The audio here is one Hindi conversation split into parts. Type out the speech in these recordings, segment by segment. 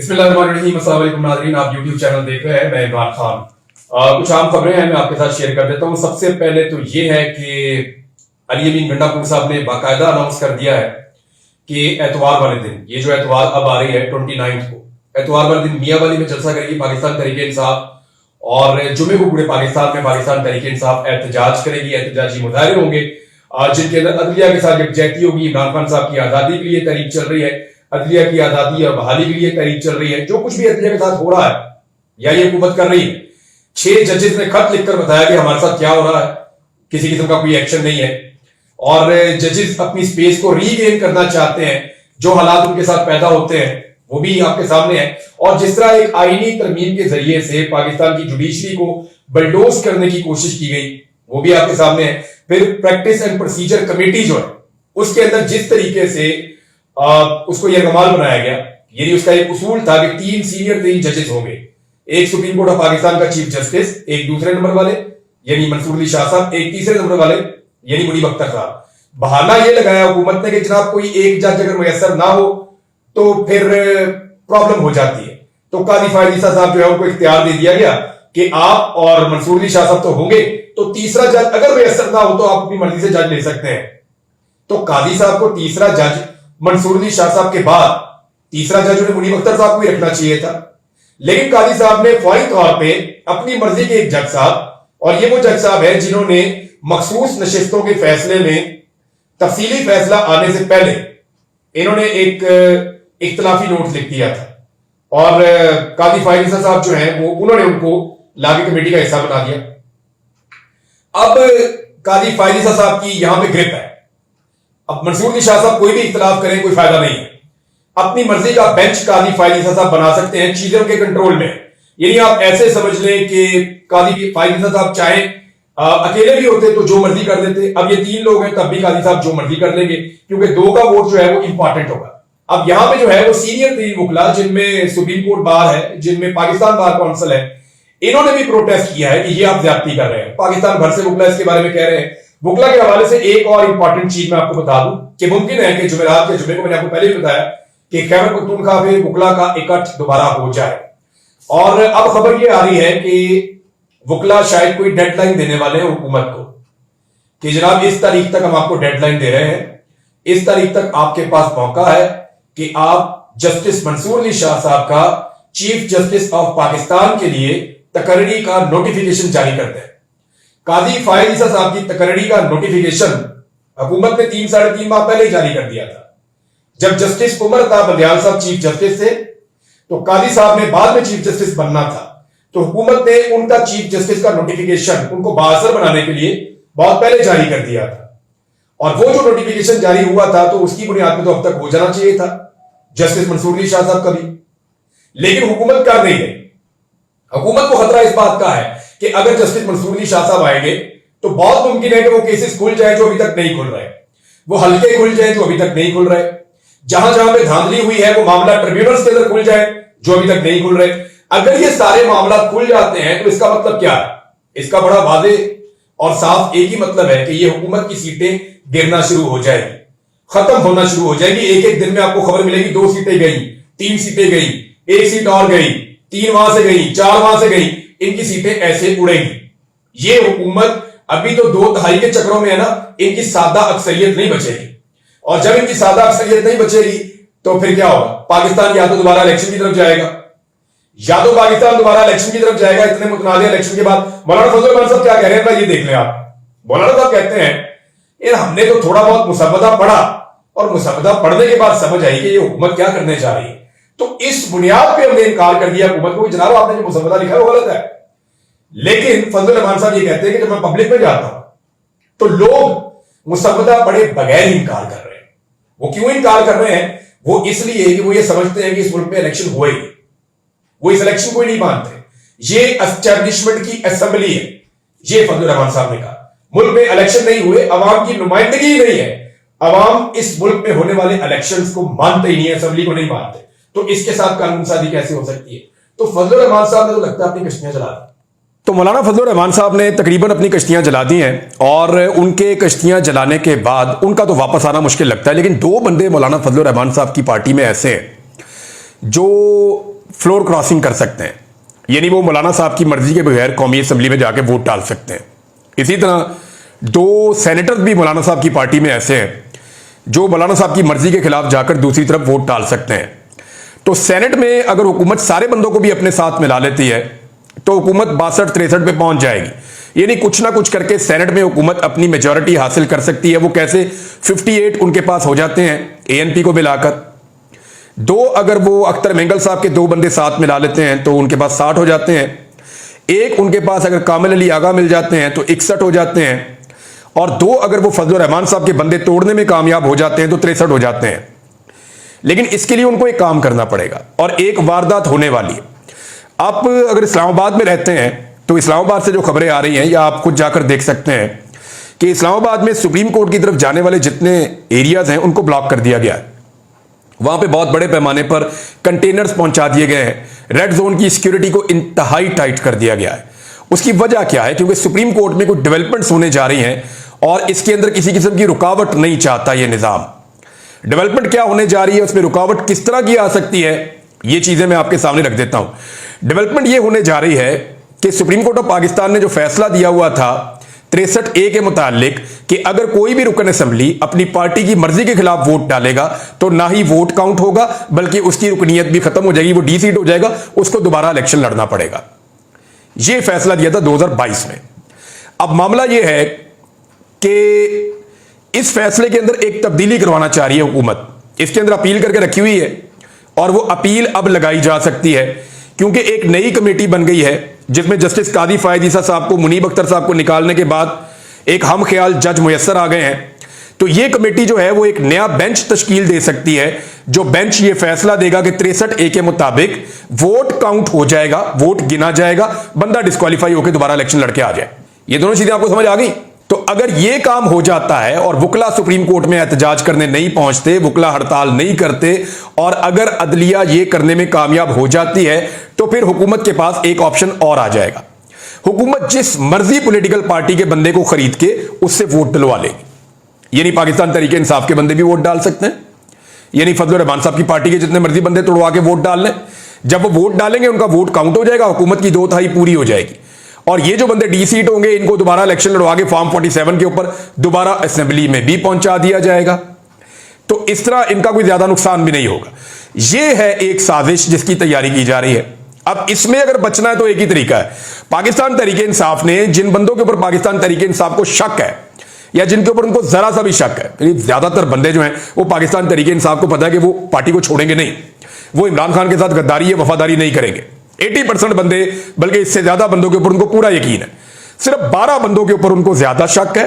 बिस्मिल्लाहिर्रहमानिर्रहीम, अस्सलाम वालेकुम नाज़रीन, आप YouTube चैनल देख रहे हैं। मैं इमरान खान। कुछ आम खबरें हैं, मैं आपके साथ शेयर कर देता हूँ। सबसे पहले तो ये है कि अली अमीन गंडापुर साहब ने बाकायदा अनाउंस कर दिया है कि एतवार वाले दिन, ये जो एतवार अब आ रही है 29 को, एतवार वाले दिन मियाँ वाली में जलसा करेगी पाकिस्तान तहरीक इंसाफ, और जुमे को पूरे पाकिस्तान में पाकिस्तान तहरीक इंसाफ एहतजाज करेगी, एहतजाजी मुजाहरे होंगे जिनके अंदर अदलिया के साथ यकजहती होगी। इमरान खान साहब की आजादी के लिए तहरीक चल रही है, अदलिया की आजादी और बहाली के लिए तहरीक चल रही है। जो कुछ भी अदलिया के साथ हो रहा है या ये हुकूमत कर रही है, 6 जजेस ने खत लिखकर बताया कि हमारे साथ क्या हो रहा है, किसी किस्म का कोई एक्शन नहीं है, और जजेस अपनी स्पेस को रीगेन करना चाहते हैं। जो हालात उनके साथ पैदा होते हैं वो भी आपके सामने है, और जिस तरह एक आईनी तरमीम के जरिए से पाकिस्तान की जुडिशरी को बलडोज करने की कोशिश की गई वो भी आपके सामने है। फिर प्रैक्टिस एंड प्रोसीजर कमेटी जो है उसके अंदर जिस तरीके से उसको यरगमाल बनाया गया, यानी उसका एक उसूल था कि 3 सीनियर 3 जजेस होंगे, एक सुप्रीम कोर्ट ऑफ पाकिस्तान का चीफ जस्टिस, एक दूसरे नंबर वाले यानी मंसूर अली शाह साहब, एक तीसरे नंबर वाले यानी मुनीब अख्तर साहब। बहाना यह लगाया हुकूमत ने कि जनाब कोई एक जज अगर मुयस्सर ना हो तो फिर प्रॉब्लम हो जाती है। तो काजी फायद ईसा साहब जो है उनको इख्तियार दे दिया गया कि आप और मंसूर अली शाह साहब तो होंगे, तो तीसरा जज अगर मुयस्सर ना हो तो आप अपनी मर्जी से जज ले सकते हैं। तो काजी साहब को तीसरा जज मंसूर अली शाह साहब के बाद तीसरा जज उन्हें मुनीब अख्तर साहब को ही रखना चाहिए था, लेकिन काजी साहब ने फौरी तौर पे अपनी मर्जी के एक जज साहब, और ये वो जज साहब है जिन्होंने मखसूस नशिस्तों के फैसले में तफसीली फैसला आने से पहले इन्होंने एक इख्तलाफी नोट लिख दिया था, और काजी फायद ईसा साहब जो है वो उन्होंने उनको लागे कमेटी का हिस्सा बना दिया। अब काजी फायद ईसा साहब की यहां पे ग्रिप है। अब मंसूर अली शाह साहब कोई भी इख्तलाफ करें कोई फायदा नहीं है, अपनी मर्जी का बेंच काजी फायद ईसा साहब बना सकते हैं, चीजों के कंट्रोल में। यानी आप ऐसे समझ लें कि काजी फायद ईसा साहब चाहे अकेले भी होते तो जो मर्जी कर देते। अब ये 3 लोग हैं तब भी काजी साहब जो मर्जी कर लेंगे, क्योंकि 2 का वोट जो है वो इंपॉर्टेंट होगा। अब यहां पे जो है वो सीनियर 3 वकला, जिनमें सुप्रीम कोर्ट बार है, जिनमें पाकिस्तान बार काउंसिल है, इन्होंने भी प्रोटेस्ट किया है कि ये आप ज्यादती कर रहे हैं। पाकिस्तान भर से वकला इसके बारे में कह रहे हैं। वकला के हवाले से एक और इंपॉर्टेंट चीज मैं आपको बता दूं कि मुमकिन है कि जुमेरात के जुमे को मैंने आपको पहले भी बताया कि खैबर पख्तूनख्वा में वकला का इकट्ठ दोबारा हो जाए, और अब खबर ये आ रही है कि वकला शायद कोई डेडलाइन देने वाले हैं हुकूमत को कि जनाब इस तारीख तक हम आपको डेडलाइन दे रहे हैं, इस तारीख तक आपके पास मौका है कि आप जस्टिस मंसूर अली शाह साहब का चीफ जस्टिस ऑफ पाकिस्तान के लिए तकर्री का नोटिफिकेशन जारी कर दें। काजी फायद ईसा साहब की तकर्री का नोटिफिकेशन हुकूमत ने 3 साढ़े 3 माह पहले ही जारी कर दिया था। जब जस्टिस उमर अता बंदियाल साहब चीफ जस्टिस थे तो काजी साहब ने बाद में चीफ जस्टिस बनना था, तो हुकूमत ने उनका चीफ जस्टिस का नोटिफिकेशन उनको बाअसर बनाने के लिए बहुत पहले जारी कर दिया था, और वो जो नोटिफिकेशन जारी हुआ था तो उसकी बुनियाद पर तो अब तक हो जाना चाहिए था जस्टिस मंसूर अली शाह साहब का भी, लेकिन हुकूमत कर नहीं गई। हुकूमत को खतरा इस बात का है कि अगर जस्टिस मंसूर अली शाह साहब आएंगे तो बहुत मुमकिन है कि वो केसेस खुल जाए जो अभी तक नहीं खुल रहे, वो हल्के खुल जाए जो अभी तक नहीं खुल रहे, जहां जहां पे धांधली हुई है वो मामला ट्रिब्यूनल्स के अंदर खुल जाए जो अभी तक नहीं खुल रहे। अगर ये सारे मामला खुल जाते हैं तो इसका मतलब क्या है? इसका बड़ा वादे और साफ एक ही मतलब है कि ये हुकूमत की सीटें गिरना शुरू हो जाएगी, खत्म होना शुरू हो जाएगी। एक एक दिन में आपको खबर मिलेगी 2 सीटें गई, 3 सीटें गई, 1 सीट और गई, 3 वहां से गई, 4 वहां से गई, इनकी सीटें ऐसे उड़ेंगी। ये हुकूमत अभी तो 2 के चक्रों में है ना, इनकी सादा अक्सरियत नहीं बचेगी, और जब इनकी सादा अक्सरियत नहीं बचेगी तो फिर क्या होगा? पाकिस्तान या तो दोबारा इलेक्शन की तरफ जाएगा, या तो पाकिस्तान दोबारा इलेक्शन की तरफ जाएगा। इतने मुतनाज़ इलेक्शन के बाद मौलाना फजल रहमान साहब क्या कह रहे हैं ये देख लें आप। मौलाना साहब कहते हैं यार हमने तो थोड़ा बहुत मुसव्वदा पढ़ा, और मुसव्वदा पढ़ने के बाद समझ आई कि ये हुकूमत क्या करने जा रही है, तो इस बुनियाद पे हमने इनकार कर दिया हुकूमत को, जनाब आपने जो मुसव्वदा लिखा है वो गलत है। लेकिन फजल रहमान साहब ये कहते हैं कि जब मैं पब्लिक में जाता हूं तो लोग मुसव्वदा पढ़े बगैर इनकार कर रहे हैं। वो क्यों इनकार कर रहे हैं? वो इसलिए कि वो ये समझते हैं कि इस मुल्क में इलेक्शन होएगी, वो इस इलेक्शन को ही नहीं मानते। ये एस्टैब्लिशमेंट की असेंबली है, ये फजल रहमान साहब ने कहा। मुल्क में इलेक्शन नहीं हुए, अवाम की नुमाइंदगी ही नहीं है, अवाम इस मुल्क में होने वाले इलेक्शंस को मानते ही नहीं है, असेंबली को नहीं मानते, तो इसके साथ कानून साजी कैसे हो सकती है? तो फजल रहमान साहब ने तो लगता है अपनी कश्तियां जला दी। तो मौलाना फजल रहमान साहब ने तकरीबन अपनी कश्तियां जला दी हैं, और उनके कश्तियां जलाने के बाद उनका तो वापस आना मुश्किल लगता है। लेकिन 2 बंदे मौलाना फजल रहमान साहब की पार्टी में ऐसे हैं जो फ्लोर क्रॉसिंग कर सकते हैं, यानी वो मौलाना साहब की मर्जी के बगैर कौमी असम्बली में जाके वोट डाल सकते हैं। इसी तरह 2 सेनेटर भी मौलाना साहब की पार्टी में ऐसे हैं जो मौलाना साहब की मर्जी के खिलाफ जाकर दूसरी तरफ वोट डाल सकते हैं। तो सेनेट में अगर हुकूमत सारे बंदों को भी अपने साथ मिला लेती है तो हुकूमत 62-63 पे पहुंच जाएगी, यानी कुछ ना कुछ करके सेनेट में हुकूमत अपनी मेजॉरिटी हासिल कर सकती है। वो कैसे? 58 उनके पास हो जाते हैं एएनपी को मिलाकर। 2 अगर वो अख्तर मेंगल साहब के 2 बंदे साथ मिला लेते हैं तो उनके पास 60 हो जाते हैं। 1 उनके पास अगर कामिल अली आगा मिल जाते हैं तो 61 हो जाते हैं। और 2 अगर वो फजलुर रहमान साहब के बंदे तोड़ने में कामयाब हो जाते हैं तो 63 हो जाते हैं। लेकिन इसके लिए उनको एक काम करना पड़ेगा और एक वारदात होने वाली है। आप अगर इस्लामाबाद में रहते हैं तो इस्लामाबाद से जो खबरें आ रही हैं या आप खुद जाकर देख सकते हैं कि इस्लामाबाद में सुप्रीम कोर्ट की तरफ जाने वाले जितने एरियाज हैं उनको ब्लॉक कर दिया गया है। वहां पे बहुत बड़े पैमाने पर कंटेनर्स पहुंचा दिए गए हैं। रेड जोन की सिक्योरिटी को इंतहाई टाइट कर दिया गया है। उसकी वजह क्या है? क्योंकि सुप्रीम कोर्ट में कुछ डेवलपमेंट्स होने जा रही हैं और इसके अंदर किसी किस्म की रुकावट नहीं चाहता यह निजाम। डेवलपमेंट क्या होने जा रही है, उसमें रुकावट किस तरह की आ सकती है, ये चीजें मैं आपके सामने रख देता हूं। डेवलपमेंट ये होने जा रही है कि सुप्रीम कोर्ट ऑफ पाकिस्तान ने जो फैसला दिया हुआ था 63A के मुतालिक कि अगर कोई भी रुकन असेंबली अपनी पार्टी की मर्जी के खिलाफ वोट डालेगा तो ना ही वोट काउंट होगा बल्कि उसकी रुकनीयत भी खत्म हो जाएगी, वो डीसीट हो जाएगा, उसको दोबारा इलेक्शन लड़ना पड़ेगा। यह फैसला दिया था 2022 में। अब मामला यह है कि इस फैसले के अंदर एक तब्दीली करवाना चाह रही है हुकूमत। इसके अंदर अपील करके रखी हुई है और वो अपील अब लगाई जा सकती है क्योंकि एक नई कमेटी बन गई है जिसमें जस्टिस कादी फायद ईसा साहब को, मुनीब अख्तर साहब को निकालने के बाद एक हम ख्याल जज मुयस्सर आ गए हैं। तो ये कमेटी जो है वो एक नया बेंच तश्कील दे सकती है, जो बेंच ये फैसला देगा कि 63A के मुताबिक वोट काउंट हो जाएगा, वोट गिना जाएगा, बंदा डिस्क्वालीफाई होकर दोबारा इलेक्शन लड़के आ जाए। ये दोनों चीजें आपको समझ आ गई? तो अगर यह काम हो जाता है और वुकला सुप्रीम कोर्ट में एहतजाज करने नहीं पहुंचते, वुकला हड़ताल नहीं करते और अगर अदलिया ये करने में कामयाब हो जाती है तो फिर हुकूमत के पास एक ऑप्शन और आ जाएगा। हुकूमत जिस मर्जी पॉलिटिकल पार्टी के बंदे को खरीद के उससे वोट दिलवा लेगी। यानी पाकिस्तान तहरीक इंसाफ के बंदे भी वोट डाल सकते हैं, यानी फजलुर रहमान साहब की पार्टी के जितने मर्जी बंदे तोड़वा के वोट डाल लें। जब वो वोट डालेंगे उनका वोट काउंट हो जाएगा, हुकूमत की 2/3 पूरी हो जाएगी और ये जो बंदे डी सीट होंगे इनको दोबारा इलेक्शन लड़वा के फॉर्म 47 के ऊपर दोबारा असेंबली में भी पहुंचा दिया जाएगा। तो इस तरह इनका कोई ज्यादा नुकसान भी नहीं होगा। यह है एक साजिश जिसकी तैयारी की जा रही है। अब इसमें अगर बचना है तो एक ही तरीका है। पाकिस्तान तहरीक इंसाफ ने जिन बंदों के ऊपर पाकिस्तान तहरीक इंसाफ को शक है या जिनके ऊपर उनको जरा सा भी शक है, ज्यादातर बंदे जो हैं वो पाकिस्तान तहरीक इंसाफ को पता है कि वो पार्टी को छोड़ेंगे नहीं, वो इमरान खान के साथ गद्दारी या वफादारी नहीं करेंगे। 80% बंदे, बल्कि इससे ज्यादा बंदों के ऊपर उनको पूरा यकीन है। सिर्फ 12 बंदों के ऊपर उनको ज्यादा शक है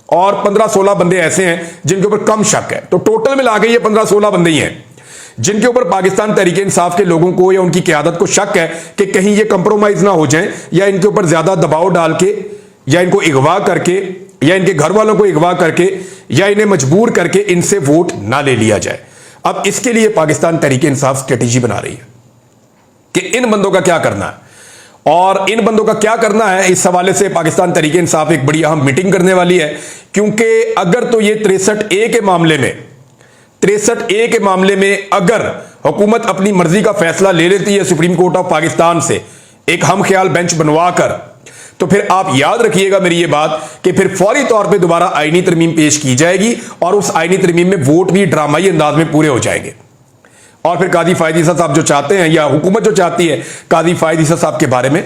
और 15-16 बंदे ऐसे हैं जिनके ऊपर कम शक है। तो टोटल मिला के ये 15-16 बंदे ही हैं जिनके ऊपर पाकिस्तान तहरीक इंसाफ के लोगों को या उनकी क़यादत को शक है कि कहीं ये कंप्रोमाइज ना हो जाए या इनके ऊपर ज्यादा दबाव डाल के या इनको अगवा करके या इनके घर वालों को अगवा करके या इन्हें मजबूर करके इनसे वोट ना ले लिया जाए। अब इसके लिए पाकिस्तान तहरीक इंसाफ स्ट्रेटेजी बना रही है कि इन बंदों का क्या करना है और इन बंदों का क्या करना है। इस हवाले से पाकिस्तान तहरीक इंसाफ एक बड़ी अहम मीटिंग करने वाली है क्योंकि अगर तो ये 63A के मामले में अगर हुकूमत अपनी मर्जी का फैसला ले लेती है सुप्रीम कोर्ट ऑफ पाकिस्तान से एक हम ख्याल बेंच बनवा कर, तो फिर आप याद रखिएगा मेरी ये बात कि फिर फौरी तौर पे दोबारा आईनी तरमीम पेश की जाएगी और उस आईनी तरमीम में वोट भी ड्रामाई अंदाज में पूरे हो जाएंगे और फिर कादी फायद ईसा साहब जो चाहते हैं या हुकूमत जो चाहती है कादी फायद ईसा साहब के बारे में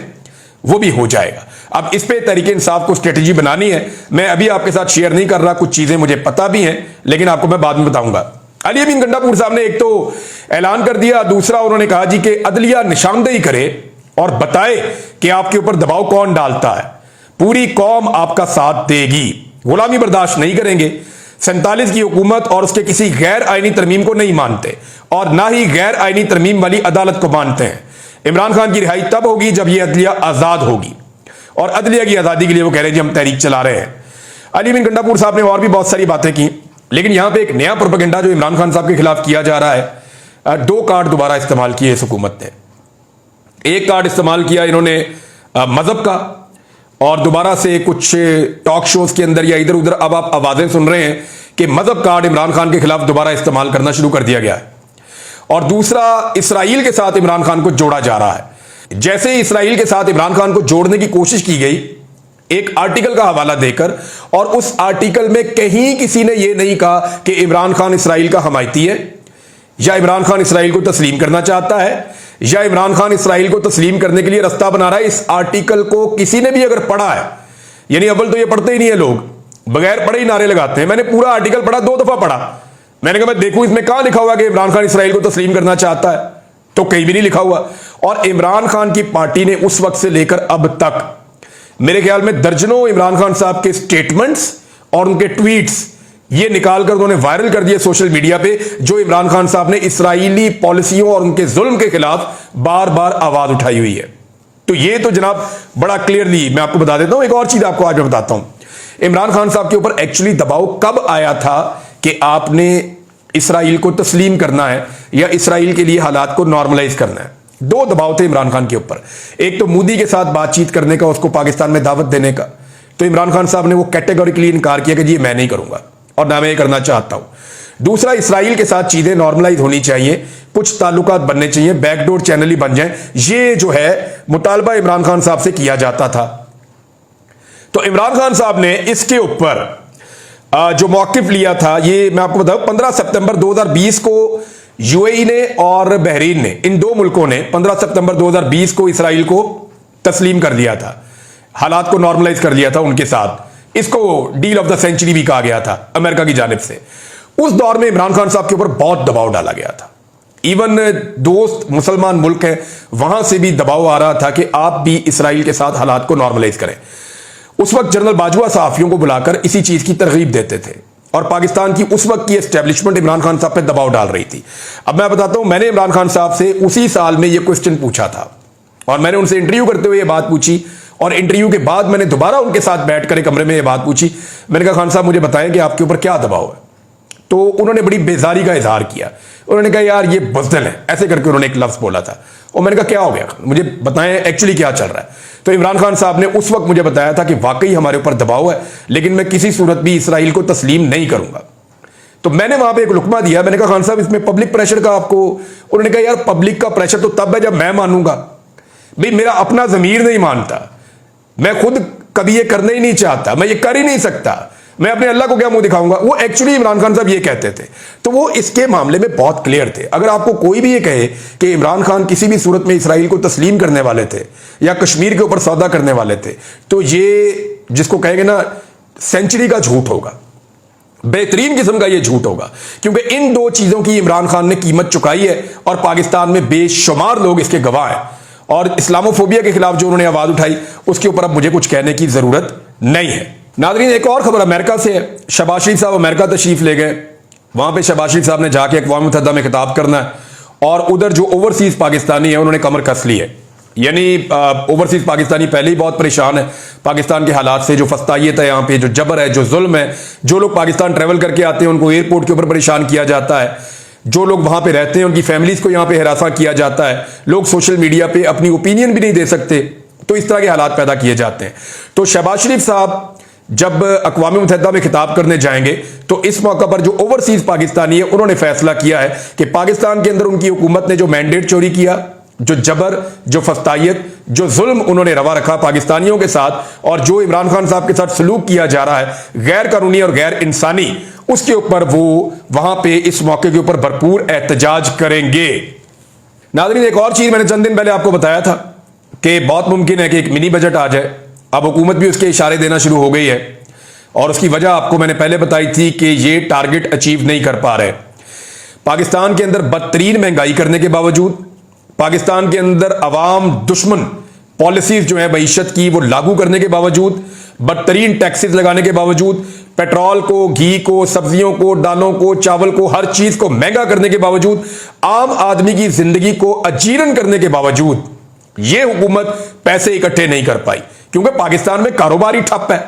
वो भी हो जाएगा। अब इस पे तहरीक इंसाफ को स्ट्रेटेजी बनानी है। मैं अभी आपके साथ शेयर नहीं कर रहा, कुछ चीजें मुझे पता भी हैं लेकिन आपको मैं बाद में बताऊंगा। अली अमीन गंडापुर साहब ने एक तो ऐलान कर दिया, दूसरा उन्होंने कहा जी कि अदलिया निशानदेही करे और बताए कि आपके ऊपर दबाव कौन डालता है, पूरी कौम आपका साथ देगी, गुलामी बर्दाश्त नहीं करेंगे। 47 की हुकूमत और उसके किसी गैर आईनी तरमीम को नहीं मानते और ना ही गैर आईनी तरमीम वाली अदालत को मानते हैं। इमरान खान की रिहाई तब होगी जब यह अदलिया आजाद होगी और अदलिया की आजादी के लिए वो कह रहे हैं जी हम तहरीक चला रहे हैं। अली अमीन गंडापुर साहब ने और भी बहुत सारी बातें की लेकिन यहां पे एक नया प्रोपेगेंडा जो इमरान खान साहब के खिलाफ किया जा रहा है। 2 कार्ड दोबारा इस्तेमाल किए इस हुकूमत ने। एक कार्ड इस्तेमाल किया इन्होंने मजहब का और दोबारा से कुछ टॉक शोज के अंदर या इधर उधर अब आप आवाजें सुन रहे हैं कि मजहब कार्ड इमरान खान के खिलाफ दोबारा इस्तेमाल करना शुरू कर दिया गया है और दूसरा इसराइल के साथ इमरान खान को जोड़ा जा रहा है। जैसे ही इसराइल के साथ इमरान खान को जोड़ने की कोशिश की गई एक आर्टिकल का हवाला देकर, और उस आर्टिकल में कहीं किसी ने यह नहीं कहा कि इमरान खान इसराइल का हमायती है, या इमरान खान इसराइल को तस्लीम करना चाहता है, या इमरान खान इसराइल को तस्लीम करने के लिए रास्ता बना रहा है। इस आर्टिकल को किसी ने भी अगर पढ़ा है, यानी अव्वल तो ये पढ़ते ही नहीं है, लोग बगैर पढ़े ही नारे लगाते हैं। मैंने पूरा आर्टिकल पढ़ा, 2 दफा पढ़ा। मैंने कहा मैं देखूं इसमें कहां लिखा हुआ कि इमरान खान इसराइल को तस्लीम करना चाहता है, तो कहीं भी नहीं लिखा हुआ। और इमरान खान की पार्टी ने उस वक्त से लेकर अब तक मेरे ख्याल में दर्जनों इमरान खान साहब के स्टेटमेंट्स और उनके ट्वीट्स ये निकालकर उन्होंने वायरल कर दिए सोशल मीडिया पे, जो इमरान खान साहब ने इसराइली पॉलिसियों और उनके जुल्म के खिलाफ बार बार आवाज उठाई हुई है। तो ये तो जनाब बड़ा क्लियरली मैं आपको बता देता हूं। एक और चीज आपको आज मैं बताता हूं, इमरान खान साहब के ऊपर एक्चुअली दबाव कब आया था कि आपने इसराइल को तस्लीम करना है या इसराइल के लिए हालात को नॉर्मलाइज करना है। 2 दबाव थे इमरान खान के ऊपर। एक तो मोदी के साथ बातचीत करने का, उसको पाकिस्तान में दावत देने का, तो इमरान खान साहब ने वो कैटेगोरिकली इनकार किया कि जी मैं नहीं करूंगा और ना मैं ये करना चाहता हूं। दूसरा, इसराइल के साथ चीजें नॉर्मलाइज होनी चाहिए, कुछ ताल्लुकात बनने चाहिए, बैकडोर चैनल ही बन जाए, ये जो है मुतालबा इमरान खान साहब से किया जाता था। तो इमरान खान साहब ने इसके ऊपर जो मौकिफ लिया था, ये मैं आपको बताऊं, 15 सितंबर 2020 को यूएई ने और बहरीन ने, इन 2 मुल्कों ने 15 सितंबर 2020 को इसराइल को तस्लीम कर दिया था, हालात को नॉर्मलाइज कर दिया था उनके साथ। इसको डील ऑफ द सेंचुरी भी कहा गया था अमेरिका की जानिब से। उस दौर में इमरान खान साहब के ऊपर बहुत दबाव डाला गया था। इवन दोस्त मुसलमान मुल्क हैं, वहां से भी दबाव आ रहा था कि आप भी इसराइल के साथ हालात को नॉर्मलाइज करें। उस वक्त जनरल बाजवा सहाफियों को बुलाकर इसी चीज की तरगीब देते थे, और पाकिस्तान की उस वक्त की एस्टेब्लिशमेंट इमरान खान साहब पे दबाव डाल रही थी। अब मैं बताता हूं, मैंने इमरान खान साहब से उसी साल में यह क्वेश्चन पूछा था, और मैंने उनसे इंटरव्यू करते हुए यह बात पूछी, और इंटरव्यू के बाद मैंने दोबारा उनके साथ बैठकर एक कमरे में यह बात पूछी। मैंने कहा खान साहब मुझे बताएं कि आपके ऊपर क्या दबाव है। तो उन्होंने बड़ी बेजारी का इजहार किया। उन्होंने कहा यार ये बुज़दिल है, ऐसे करके उन्होंने एक लफ्ज बोला था। और मैंने कहा क्या हो गया, मुझे बताएं एक्चुअली क्या चल रहा है। तो इमरान खान साहब ने उस वक्त मुझे बताया था कि वाकई हमारे ऊपर दबाव है, लेकिन मैं किसी सूरत भी इसराइल को तस्लीम नहीं करूंगा। तो मैंने वहां पे एक लुकमा दिया, मैंने कहा खान साहब इसमें पब्लिक प्रेशर का आपको, उन्होंने कहा यार पब्लिक का प्रेशर तो तब है जब मैं मानूंगा। भाई मेरा अपना जमीर नहीं मानता, मैं खुद कभी ये करना ही नहीं चाहता, मैं ये कर ही नहीं सकता, मैं अपने अल्लाह को क्या मुंह दिखाऊंगा। वो एक्चुअली इमरान खान साहब ये कहते थे। तो वो इसके मामले में बहुत क्लियर थे। अगर आपको कोई भी ये कहे कि इमरान खान किसी भी सूरत में इसराइल को तस्लीम करने वाले थे या कश्मीर के ऊपर सौदा करने वाले थे, तो ये जिसको कहेंगे ना सेंचुरी का झूठ होगा, बेहतरीन किस्म का ये झूठ होगा। क्योंकि इन 2 चीजों की इमरान खान ने कीमत चुकाई है, और पाकिस्तान में बेशुमार लोग इसके गवाह हैं। और इस्लामोफोबिया के खिलाफ जो उन्होंने आवाज उठाई, उसके ऊपर अब मुझे कुछ कहने की जरूरत नहीं है। नाज़रीन, एक और खबर अमेरिका से है। शहबाज शरीफ साहब अमेरिका तशरीफ ले गए। वहां पे शहबाज शरीफ साहब ने जाके अक़वाम मुत्तहिदा में खिताब करना है, और उधर जो ओवरसीज पाकिस्तानी है उन्होंने कमर कस ली है। यानी ओवरसीज पाकिस्तानी पहले ही बहुत परेशान है पाकिस्तान के हालात से, जो फस्तायत है यहाँ पे, जो जबर है, जो जुल्म है। जो लोग पाकिस्तान ट्रेवल करके आते हैं उनको एयरपोर्ट के ऊपर परेशान किया जाता है, जो लोग वहां पे रहते हैं उनकी फैमिलीज को यहाँ पे हिरासा किया जाता है, लोग सोशल मीडिया पे अपनी ओपिनियन भी नहीं दे सकते, तो इस तरह के हालात पैदा किए जाते हैं। तो शहबाज शरीफ साहब जब अक़वाम मुत्तहिदा में खिताब करने जाएंगे, तो इस मौका पर जो ओवरसीज पाकिस्तानी है उन्होंने फैसला किया है कि पाकिस्तान के अंदर उनकी हुकूमत ने जो मैंडेट चोरी किया, जो जबर, जो फस्तायत, जो जुल्म उन्होंने रवा रखा पाकिस्तानियों के साथ, और जो इमरान खान साहब के साथ सलूक किया जा रहा है गैर कानूनी और गैर इंसानी, उसके ऊपर वो वहां पे इस मौके के ऊपर भरपूर एहतजाज करेंगे। नाज़रीन, एक और चीज मैंने चंद दिन पहले आपको बताया था कि बहुत मुमकिन है कि एक मिनी बजट आ जाए। अब हुकूमत भी उसके इशारे देना शुरू हो गई है, और उसकी वजह आपको मैंने पहले बताई थी कि ये टारगेट अचीव नहीं कर पा रहे। पाकिस्तान के अंदर बदतरीन महंगाई करने के बावजूद, पाकिस्तान के अंदर अवाम दुश्मन पॉलिसीज जो है मईशत की वो लागू करने के बावजूद, बदतरीन टैक्सेस लगाने के बावजूद, पेट्रोल को, घी को, सब्जियों को, दालों को, चावल को, हर चीज को महंगा करने के बावजूद, आम आदमी की जिंदगी को अजीरन करने के बावजूद, यह हुकूमत पैसे इकट्ठे नहीं कर पाई। क्योंकि पाकिस्तान में कारोबार ही ठप है,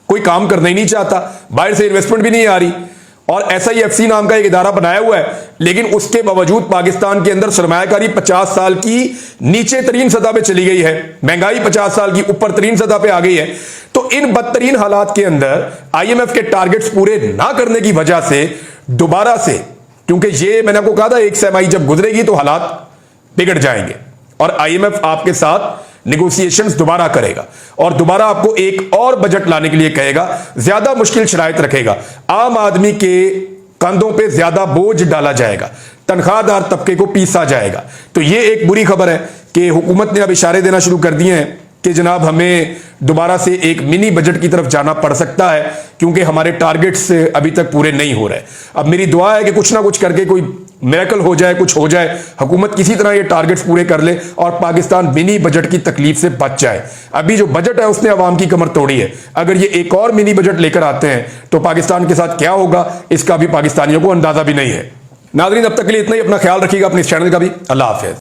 कोई काम करना ही नहीं चाहता, बाहर से इन्वेस्टमेंट भी नहीं आ रही, और SIFC नाम का एक इदारा बनाया हुआ है, लेकिन उसके बावजूद पाकिस्तान के अंदर सरमायाकारी 50 साल की नीचे तरीन सतह पे चली गई है, महंगाई 50 साल की ऊपर तरीन सतह पे आ गई है। तो इन बदतरीन हालात के अंदर IMF के टारगेट्स पूरे ना करने की वजह से दोबारा से क्योंकि ये मैंने आपको कहा था, एक सेमाई जब गुजरेगी तो हालात बिगड़ जाएंगे और आईएमएफ आपके साथ निगोशिएशंस दोबारा करेगा और दोबारा आपको एक और बजट लाने के लिए कहेगा, ज्यादा मुश्किल शराइत रखेगा, आम आदमी के कंधों पे ज्यादा बोझ डाला जाएगा, तनख्वाहदार तबके को पीसा जाएगा। तो ये एक बुरी खबर है कि हुकूमत ने अब इशारे देना शुरू कर दिए हैं कि जनाब हमें दोबारा से एक मिनी बजट की तरफ जाना पड़ सकता है क्योंकि हमारे टारगेट्स अभी तक पूरे नहीं हो रहे। अब मेरी दुआ है कि कुछ ना कुछ करके कोई मिरेकल हो जाए, कुछ हो जाए, हुकूमत किसी तरह ये टारगेट्स पूरे कर ले और पाकिस्तान मिनी बजट की तकलीफ से बच जाए। अभी जो बजट है उसने अवाम की कमर तोड़ी है, अगर ये एक और मिनी बजट लेकर आते हैं तो पाकिस्तान के साथ क्या होगा इसका भी पाकिस्तानियों को अंदाजा भी नहीं है। नाज़रीन, अब तक के लिए इतना ही। अपना ख्याल रखिएगा, अपने इस चैनल का भी। अल्लाह हाफिज़।